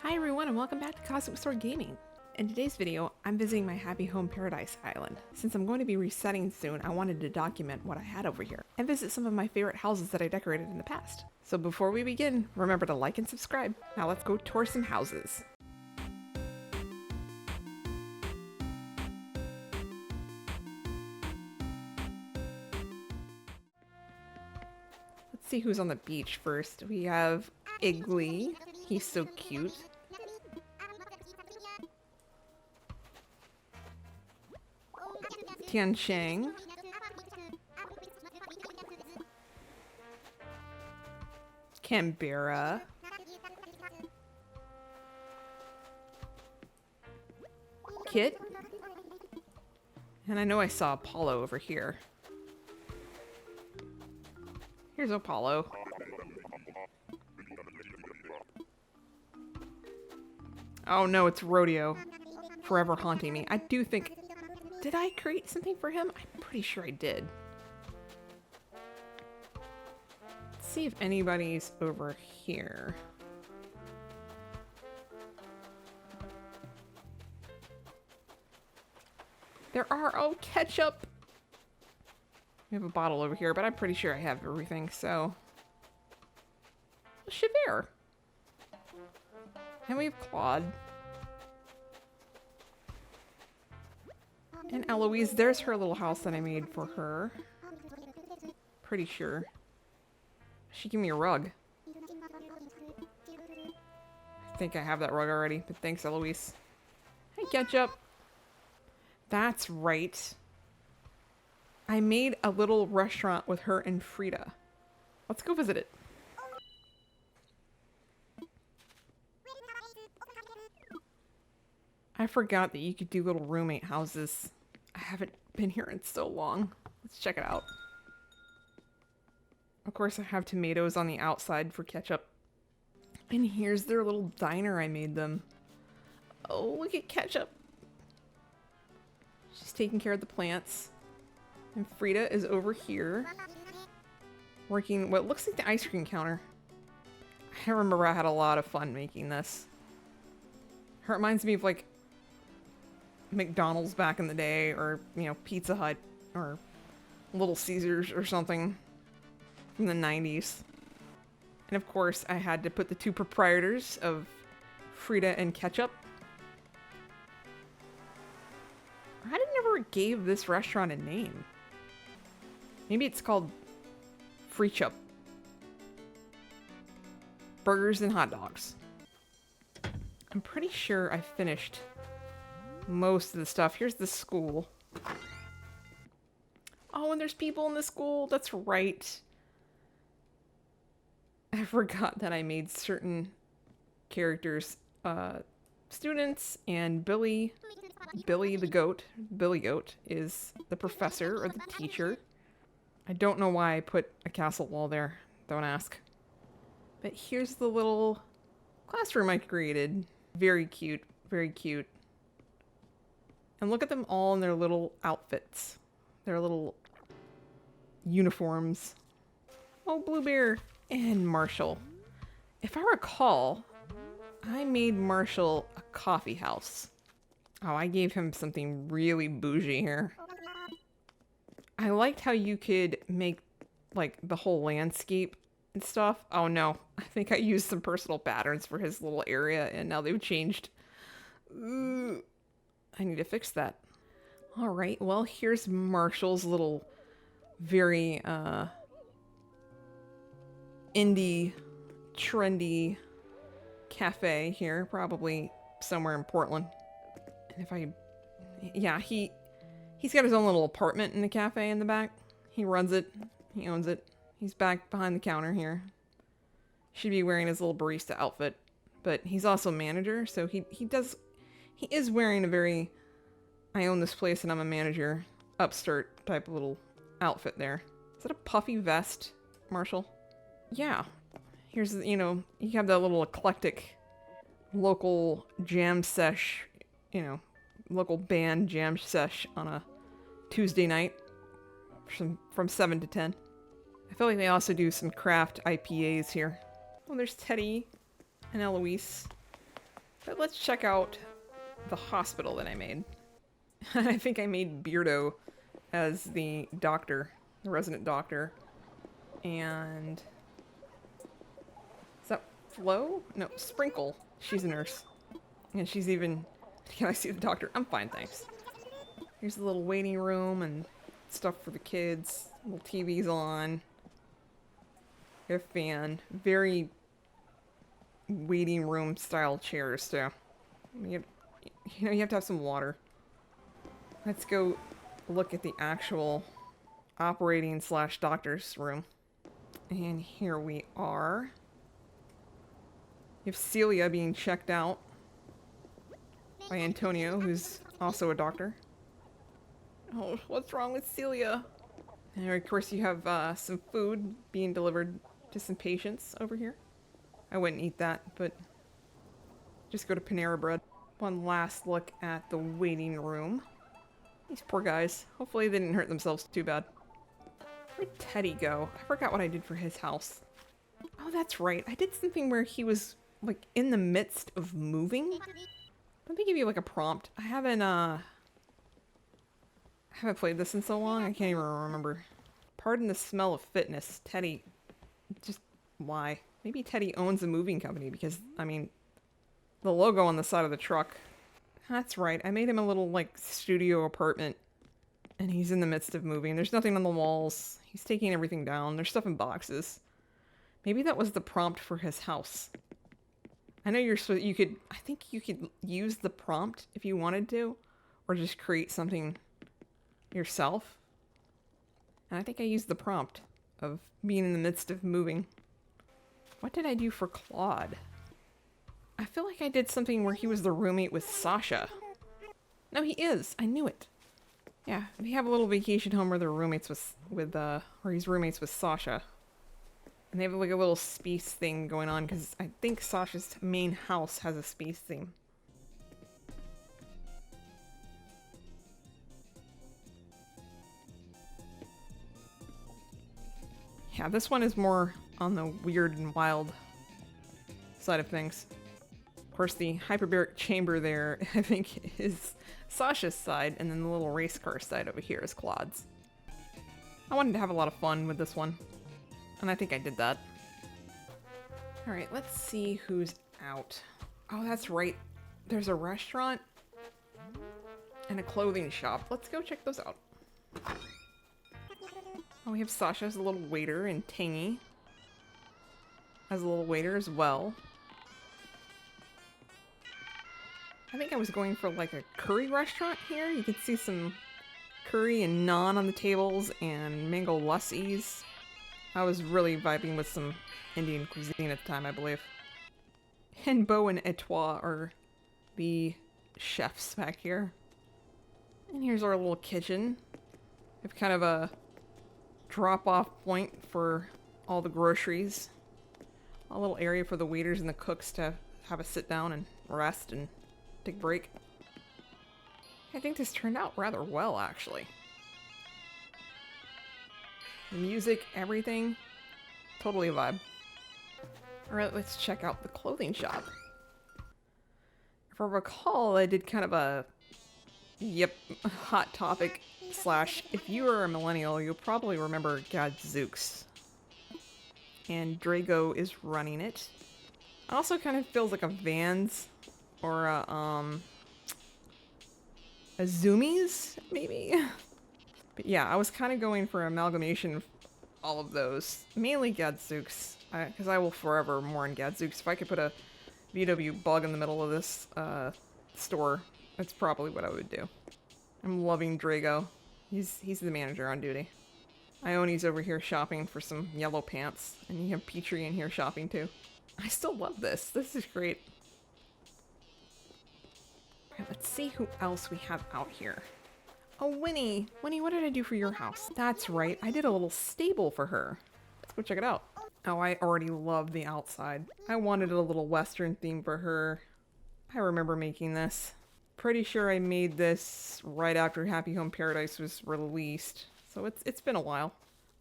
Hi everyone and welcome back to Cosmic Sword Gaming. In today's video, I'm visiting my Happy Home Paradise Island. Since I'm going to be resetting soon, I wanted to document what I had over here and visit some of my favorite houses that I decorated in the past. So before we begin, remember to like and subscribe. Now let's go tour some houses. Let's see who's on the beach first. We have Iggly. He's so cute. Tiansheng. Canberra. Kit. And I know I saw Apollo over here. Here's Apollo. Oh no, it's Rodeo. Forever haunting me. I do think... Did I create something for him? I'm pretty sure I did. Let's see if anybody's over here. There are... Oh, ketchup! We have a bottle over here, but I'm pretty sure I have everything, so... Chevere! And we have Claude. And Eloise, there's her little house that I made for her. Pretty sure. She gave me a rug. I think I have that rug already, but thanks, Eloise. Hey, Ketchup. That's right. I made a little restaurant with her and Frida. Let's go visit it. I forgot that you could do little roommate houses. I haven't been here in so long. Let's check it out. Of course, I have tomatoes on the outside for ketchup. And here's their little diner I made them. Oh, look at Ketchup. She's taking care of the plants. And Frida is over here, working what looks like the ice cream counter. I remember I had a lot of fun making this. It reminds me of like McDonald's back in the day, or, you know, Pizza Hut, or Little Caesars or something from the 90s. And of course, I had to put the two proprietors of Frida and Ketchup. I never gave this restaurant a name. Maybe it's called Freechup. Burgers and hot dogs. I'm pretty sure I finished most of the stuff. Here's the school. Oh, and there's people in the school. That's right. I forgot that I made certain characters students, and Billy the goat. Billy Goat is the professor or the teacher. I don't know why I put a castle wall there. Don't ask. But here's the little classroom I created. Very cute. Very cute. And look at them all in their little outfits. Their little uniforms. Oh, Blue Bear and Marshall. If I recall, I made Marshall a coffee house. Oh, I gave him something really bougie here. I liked how you could make, like, the whole landscape and stuff. Oh no, I think I used some personal patterns for his little area, and now they've changed. Ooh, I need to fix that. All right, well, here's Marshall's little, very, indie, trendy cafe here, probably somewhere in Portland. And if I, yeah, he's got his own little apartment in the cafe in the back. He runs it. He owns it. He's back behind the counter here. Should be wearing his little barista outfit, but he's also manager, so he is wearing a very, I own this place and I'm a manager, upstart type of little outfit there. Is that a puffy vest, Marshall? Yeah. Here's, you know, you have that little eclectic local jam sesh, you know, local band jam sesh on a Tuesday night from 7 to 10. I feel like they also do some craft IPAs here. Oh, there's Teddy and Eloise. But let's check out the hospital that I made. I think I made Beardo as the doctor, the resident doctor. And is that Flo? No, Sprinkle. She's a nurse. And she's even... Can I see the doctor? I'm fine, thanks. Here's the little waiting room and stuff for the kids. Little TV's on. Got a fan. Very waiting room style chairs too. You have to have some water. Let's go look at the actual operating / doctor's room. And here we are. You have Celia being checked out by Antonio, who's also a doctor. Oh, what's wrong with Celia? And of course you have some food being delivered to some patients over here. I wouldn't eat that, but just go to Panera Bread. One last look at the waiting room. These poor guys. Hopefully they didn't hurt themselves too bad. Where'd Teddy go? I forgot what I did for his house. Oh, that's right. I did something where he was, like, in the midst of moving. Let me give you, like, a prompt. I haven't played this in so long, I can't even remember. Pardon the smell of fitness. Teddy. Just, why? Maybe Teddy owns a moving company because, I mean, the logo on the side of the truck. That's right. I made him a little, like, studio apartment. And he's in the midst of moving. There's nothing on the walls. He's taking everything down. There's stuff in boxes. Maybe that was the prompt for his house. I know I think you could use the prompt if you wanted to. Or just create something yourself. And I think I used the prompt of being in the midst of moving. What did I do for Claude? I feel like I did something where he was the roommate with Sasha. No, he is. I knew it. Yeah, we have a little vacation home where they're roommates where he's roommates with Sasha. And they have like a little space thing going on because I think Sasha's main house has a space theme. Yeah, this one is more on the weird and wild side of things. Of course, the hyperbaric chamber there, I think, is Sasha's side, and then the little race car side over here is Claude's. I wanted to have a lot of fun with this one, and I think I did that. Alright, let's see who's out. Oh, that's right. There's a restaurant and a clothing shop. Let's go check those out. Oh, we have Sasha as a little waiter, and Tangy as a little waiter as well. I think I was going for like a curry restaurant here. You can see some curry and naan on the tables and mango lassis. I was really vibing with some Indian cuisine at the time, I believe. And Beau and Etoile are the chefs back here. And here's our little kitchen. We have kind of a drop-off point for all the groceries. A little area for the waiters and the cooks to have a sit down and rest and take a break. I think this turned out rather well, actually. The music, everything, totally a vibe. Alright, let's check out the clothing shop. If I recall, I did kind of a hot topic / if you are a millennial, you'll probably remember Gadzooks. And Drago is running it. It also kind of feels like a Vans or a Zoomies, maybe? But yeah, I was kind of going for an amalgamation of all of those. Mainly Gadzooks, because I will forever mourn Gadzooks. If I could put a VW bug in the middle of this store, that's probably what I would do. I'm loving Drago. He's the manager on duty. Ione's over here shopping for some yellow pants, and you have Petrie in here shopping too. I still love this. This is great. Alright, let's see who else we have out here. Oh, Winnie! Winnie, what did I do for your house? That's right, I did a little stable for her. Let's go check it out. Oh, I already love the outside. I wanted a little Western theme for her. I remember making this. Pretty sure I made this right after Happy Home Paradise was released. So it's been a while.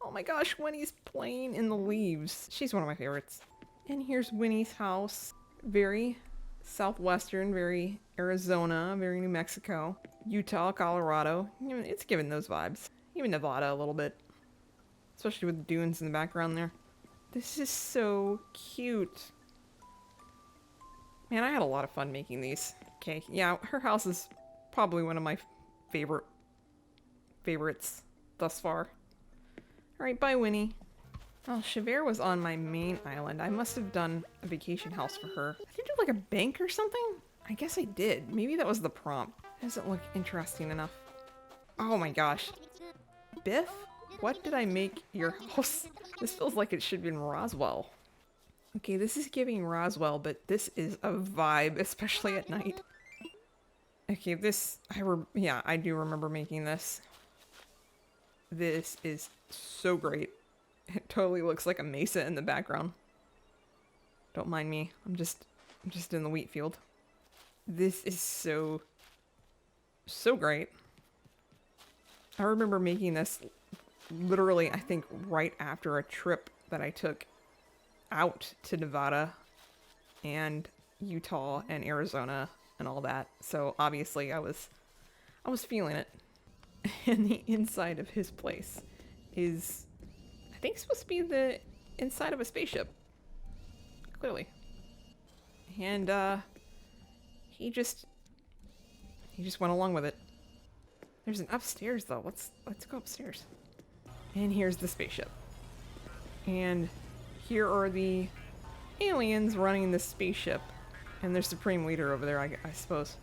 Oh my gosh, Winnie's playing in the leaves. She's one of my favorites. And here's Winnie's house. Very Southwestern, very Arizona, very New Mexico. Utah, Colorado. It's giving those vibes. Even Nevada a little bit. Especially with the dunes in the background there. This is so cute. Man, I had a lot of fun making these. Okay, yeah, her house is probably one of my favorites thus far. Alright, bye Winnie. Oh, Chavert was on my main island. I must have done a vacation house for her. Did I do like a bank or something? I guess I did. Maybe that was the prompt. Doesn't look interesting enough. Oh my gosh. Biff? What did I make your house? This feels like it should be in Roswell. Okay, this is giving Roswell, but this is a vibe, especially at night. Okay, this, yeah, I do remember making this. This is so great. It totally looks like a mesa in the background. Don't mind me. I'm just in the wheat field. This is so great. I remember making this literally, I think, right after a trip that I took out to Nevada and Utah and Arizona and all that. So obviously I was feeling it. And the inside of his place is, I think, supposed to be the inside of a spaceship. Clearly. And he just went along with it. There's an upstairs though. Let's go upstairs. And here's the spaceship. And here are the aliens running the spaceship. And their supreme leader over there, I suppose.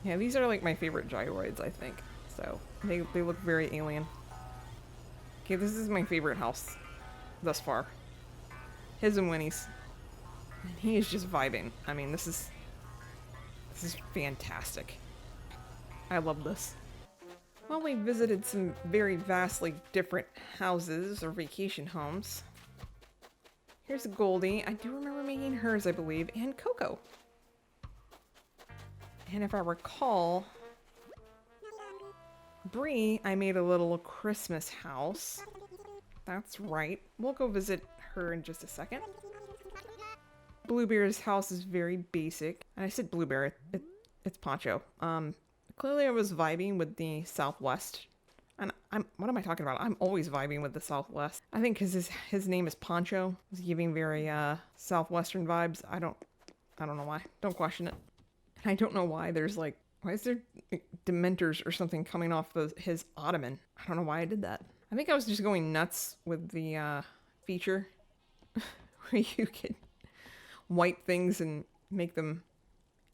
Yeah, these are like my favorite gyroids, I think. So they look very alien. Okay, this is my favorite house thus far. His and Winnie's. And he is just vibing. I mean, this is fantastic. I love this. Well, we visited some very vastly different houses or vacation homes. Here's Goldie. I do remember making hers, I believe, and Coco. And if I recall, Bree, I made a little Christmas house. That's right. We'll go visit her in just a second. Bluebear's house is very basic. And I said Bluebear, it's Poncho. Clearly I was vibing with the Southwest. And what am I talking about? I'm always vibing with the Southwest. I think because his name is Poncho. He's giving very Southwestern vibes. I don't know why. Don't question it. And I don't know why there's like, why is there Dementors or something coming off of his ottoman? I don't know why I did that. I think I was just going nuts with the feature where you could wipe things and make them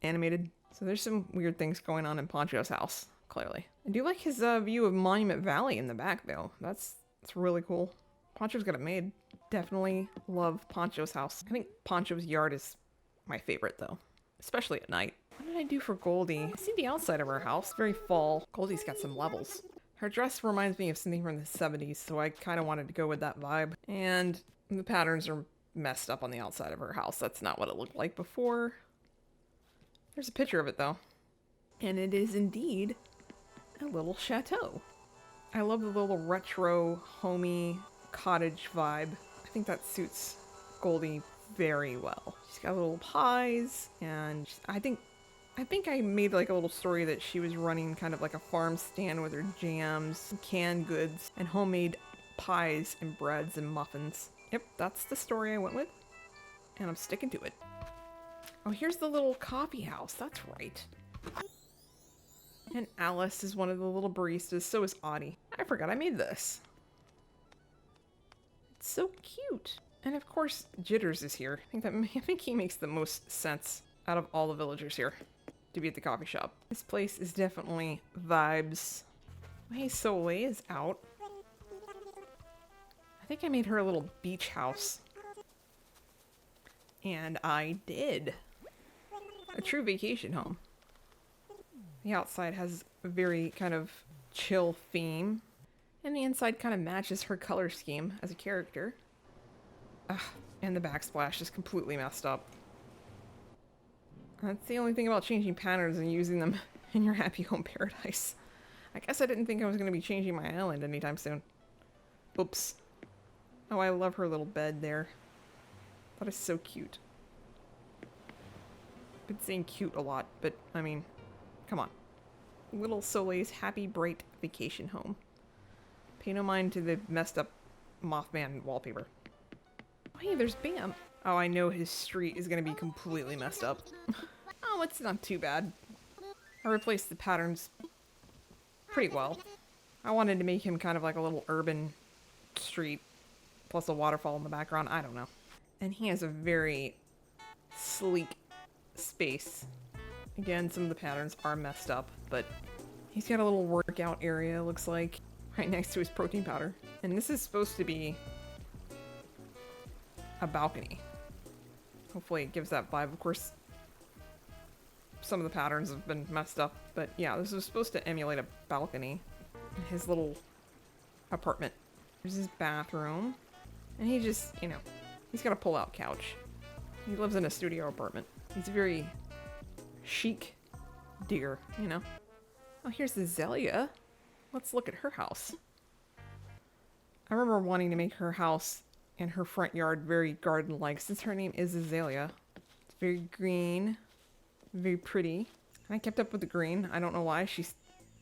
animated. So there's some weird things going on in Poncho's house, clearly. I do like his view of Monument Valley in the back, though. That's really cool. Poncho's got it made. Definitely love Poncho's house. I think Poncho's yard is my favorite, though, especially at night. What did I do for Goldie? I see the outside of her house. Very fall. Goldie's got some levels. Her dress reminds me of something from the 70s, so I kind of wanted to go with that vibe. And the patterns are messed up on the outside of her house. That's not what it looked like before. There's a picture of it, though. And it is indeed a little chateau. I love the little retro, homey, cottage vibe. I think that suits Goldie very well. She's got little pies, and I think I made like a little story that she was running kind of like a farm stand with her jams, canned goods, and homemade pies and breads and muffins. Yep, that's the story I went with, and I'm sticking to it. Oh, here's the little coffee house. That's right. And Alice is one of the little baristas. So is Audie. I forgot I made this. It's so cute. And of course, Jitters is here. I think he makes the most sense out of all the villagers here to be at the coffee shop. This place is definitely vibes. Hey, Soleil is out. I think I made her a little beach house. And I did. A true vacation home. The outside has a very kind of chill theme. And the inside kind of matches her color scheme as a character. Ugh, and the backsplash is completely messed up. That's the only thing about changing patterns and using them in your happy home paradise. I guess I didn't think I was going to be changing my island anytime soon. Oops. Oh, I love her little bed there. That is so cute. Been saying cute a lot, but I mean, come on. Little Soleil's happy, bright vacation home. Pay no mind to the messed up Mothman wallpaper. Oh, hey, there's Bam. Oh, I know his street is gonna be completely messed up. Oh, it's not too bad. I replaced the patterns pretty well. I wanted to make him kind of like a little urban street, plus a waterfall in the background. I don't know. And he has a very sleek space. Again, some of the patterns are messed up, but he's got a little workout area, looks like, right next to his protein powder. And this is supposed to be a balcony. Hopefully it gives that vibe. Of course, some of the patterns have been messed up, but yeah, this was supposed to emulate a balcony in his little apartment. There's his bathroom, and he just, you know, he's got a pull-out couch. He lives in a studio apartment. He's a very chic deer, you know. Oh, here's Azalea. Let's look at her house. I remember wanting to make her house and her front yard very garden-like, since her name is Azalea. It's very green, very pretty. And I kept up with the green. I don't know why. She's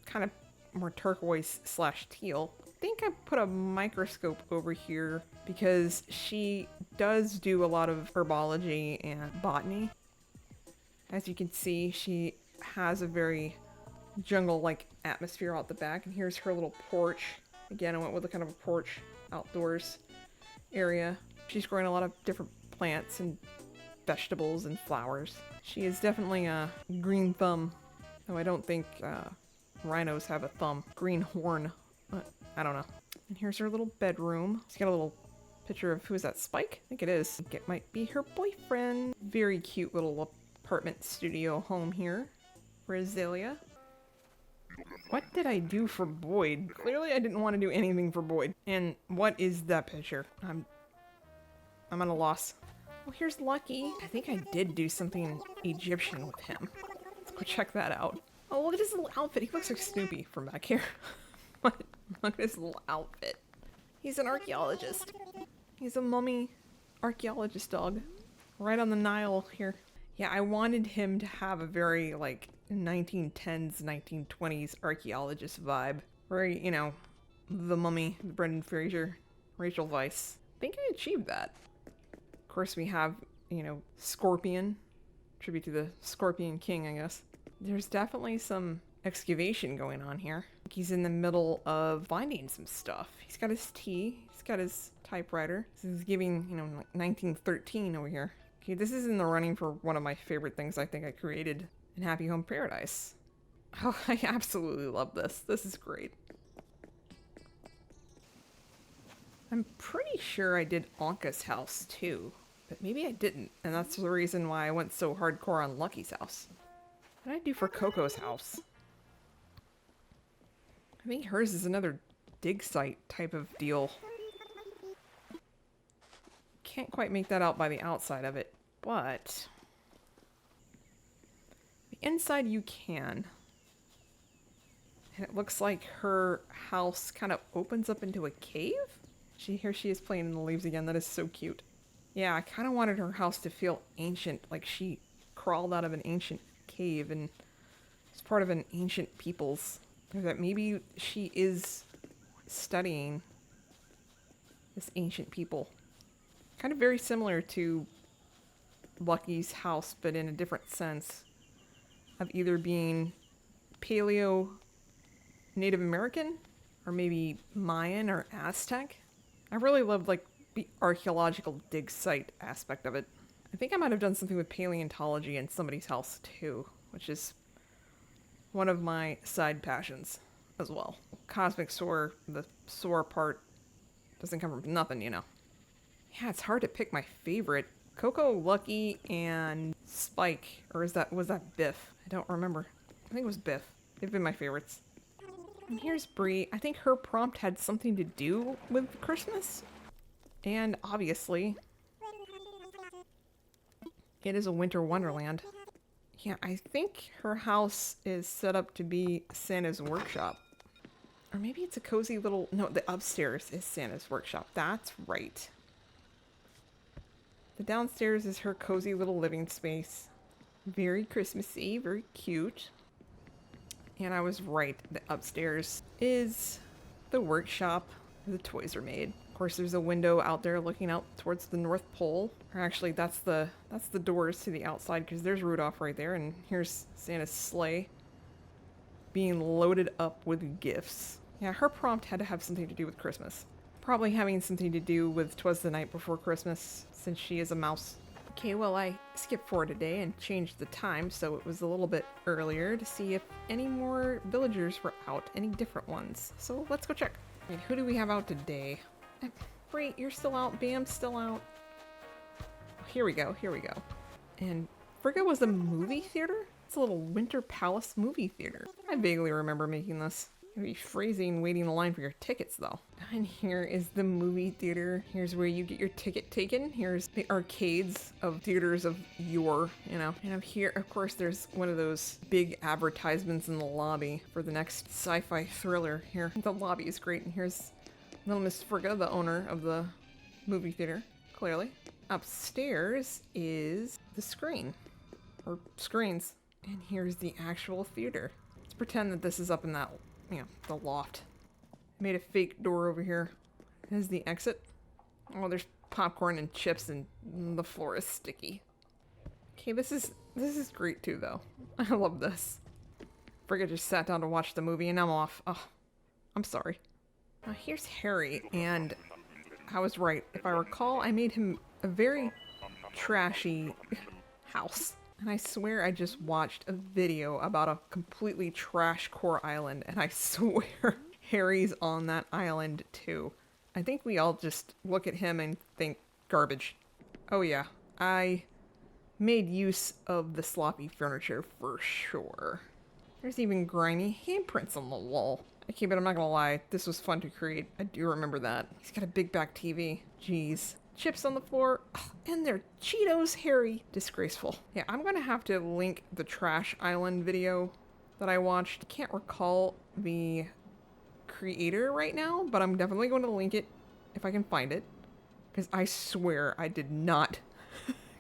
kind of more turquoise slash teal. I think I put a microscope over here because she does do a lot of herbology and botany. As you can see, she has a very jungle-like atmosphere out the back. And here's her little porch. Again, I went with a kind of a porch outdoors area. She's growing a lot of different plants and vegetables and flowers. She is definitely a green thumb, though I don't think rhinos have a thumb. Green horn. I don't know. And here's her little bedroom. She's got a little picture of, who is that, Spike? I think it is. I think it might be her boyfriend. Very cute little apartment studio home here for Azalea. What did I do for Boyd? Clearly I didn't want to do anything for Boyd. And what is that picture? I'm at a loss. Well, here's Lucky. I think I did do something Egyptian with him. Let's go check that out. Oh, look at his little outfit. He looks like Snoopy from back here. Look at his little outfit. He's an archaeologist. He's a mummy archaeologist dog. Right on the Nile here. Yeah, I wanted him to have a very, like, 1910s, 1920s archaeologist vibe. Very, you know, The Mummy, Brendan Fraser, Rachel Weisz. I think I achieved that. Of course, we have, you know, Scorpion. Tribute to the Scorpion King, I guess. There's definitely some excavation going on here. He's in the middle of finding some stuff. He's got his tea. He's got his typewriter. This is giving, you know, like 1913 over here. Okay, this is in the running for one of my favorite things I think I created in Happy Home Paradise. Oh, I absolutely love this. This is great. I'm pretty sure I did Anka's house too, but maybe I didn't, and that's the reason why I went so hardcore on Lucky's house. What did I do for Coco's house? I think hers is another dig site type of deal. Can't quite make that out by the outside of it, but the inside you can. And it looks like her house kind of opens up into a cave. Here she is playing in the leaves again. That is so cute. Yeah, I kind of wanted her house to feel ancient, like she crawled out of an ancient cave and is part of an ancient people's. Or that maybe she is studying this ancient people. Kind of very similar to Lucky's house, but in a different sense of either being Paleo Native American or maybe Mayan or Aztec. I really loved like the archaeological dig site aspect of it. I think I might have done something with paleontology in somebody's house too, which is one of my side passions as well. Cosmic Soar, the soar part doesn't come from nothing, you know. Yeah, it's hard to pick my favorite. Coco, Lucky, and Spike. Or was that Biff? I don't remember. I think it was Biff. They've been my favorites. And here's Bree. I think her prompt had something to do with Christmas. And obviously, it is a winter wonderland. Yeah, I think her house is set up to be Santa's workshop. Or maybe it's a cozy little... No, the upstairs is Santa's workshop. That's right. The downstairs is her cozy little living space. Very Christmassy, very cute. And I was right, the upstairs is the workshop where the toys are made. Of course, there's a window out there looking out towards the North Pole. Or actually, that's the doors to the outside, because there's Rudolph right there, and here's Santa's sleigh being loaded up with gifts. Yeah, her prompt had to have something to do with Christmas. Probably having something to do with 'Twas the Night Before Christmas, since she is a mouse. Okay, well, I skipped forward today and changed the time so it was a little bit earlier to see if any more villagers were out, any different ones. So let's go check. And who do we have out today? Great, you're still out. Bam's still out. Here we go, here we go. And Frigga was a movie theater? It's a little Winter Palace movie theater. I vaguely remember making this. Maybe freezing waiting in line for your tickets though. And here is the movie theater. Here's where you get your ticket taken. Here's the arcades of theaters of yore, you know. And up here, of course, there's one of those big advertisements in the lobby for the next sci-fi thriller here. The lobby is great. And here's little Miss Frigga, the owner of the movie theater, clearly. Upstairs is the screen, or screens. And here's the actual theater. Let's pretend that this is up in that, you know, the loft. I made a fake door over here. There's the exit. Oh, there's popcorn and chips and the floor is sticky. Okay, this is great too though. I love this. Frigga just sat down to watch the movie and I'm off. Oh, I'm sorry. Now here's Harry, and I was right. If I recall, I made him a very trashy house. And I swear I just watched a video about a completely trash core island, and I swear Harry's on that island too. I think we all just look at him and think garbage. Oh yeah, I made use of the sloppy furniture for sure. There's even grimy handprints on the wall. Okay, but I'm not gonna lie, this was fun to create. I do remember that. He's got a big back TV. Jeez. Chips on the floor. Ugh, and they're Cheetos, Harry. Disgraceful. Yeah, I'm gonna have to link the Trash Island video that I watched. Can't recall the creator right now, but I'm definitely going to link it if I can find it. Because I swear I did not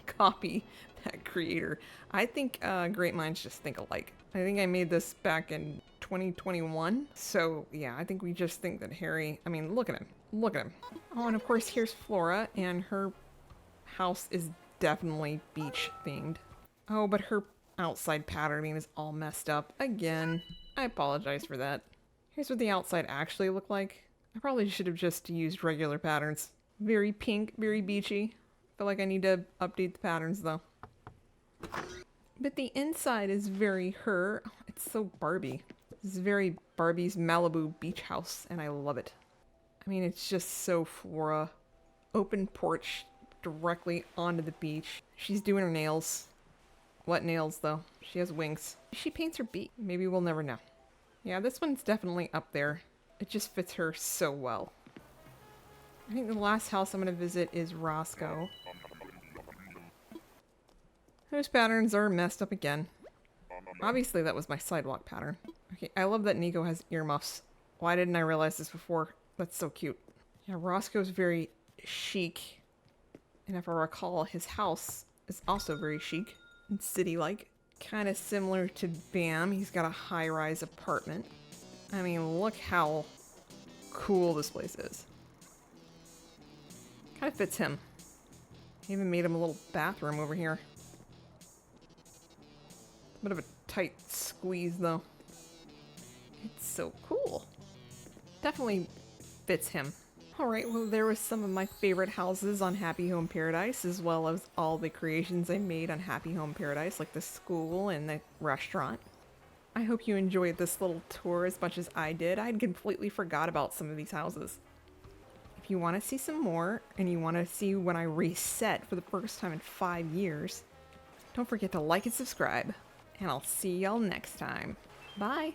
copy that creator. I think great minds just think alike. I think I made this back in 2021. So yeah, I think we just think that Harry, I mean, look at him. Look at him. Oh, and of course here's Flora, and her house is definitely beach themed. Oh, but her outside patterning is all messed up again. I apologize for that. Here's what the outside actually looked like. I probably should have just used regular patterns. Very pink, very beachy. Feel like I need to update the patterns though. But the inside is very her. Oh, it's so Barbie. This is very Barbie's Malibu beach house, and I love it. I mean, it's just so Flora. Open porch directly onto the beach. She's doing her nails. What nails, though? She has wings. She paints her beak. Maybe we'll never know. Yeah, this one's definitely up there. It just fits her so well. I think the last house I'm going to visit is Roscoe. Those patterns are messed up again. Obviously, that was my sidewalk pattern. Okay, I love that Nico has earmuffs. Why didn't I realize this before? That's so cute. Yeah, Roscoe's very chic. And if I recall, his house is also very chic and city-like. Kind of similar to Bam. He's got a high-rise apartment. I mean, look how cool this place is. Kind of fits him. I even made him a little bathroom over here. Bit of a tight squeeze, though. It's so cool. Definitely fits him. Alright, well there was some of my favorite houses on Happy Home Paradise, as well as all the creations I made on Happy Home Paradise, like the school and the restaurant. I hope you enjoyed this little tour as much as I did. I'd completely forgot about some of these houses. If you want to see some more, and you want to see when I reset for the first time in 5 years, don't forget to like and subscribe, and I'll see y'all next time. Bye!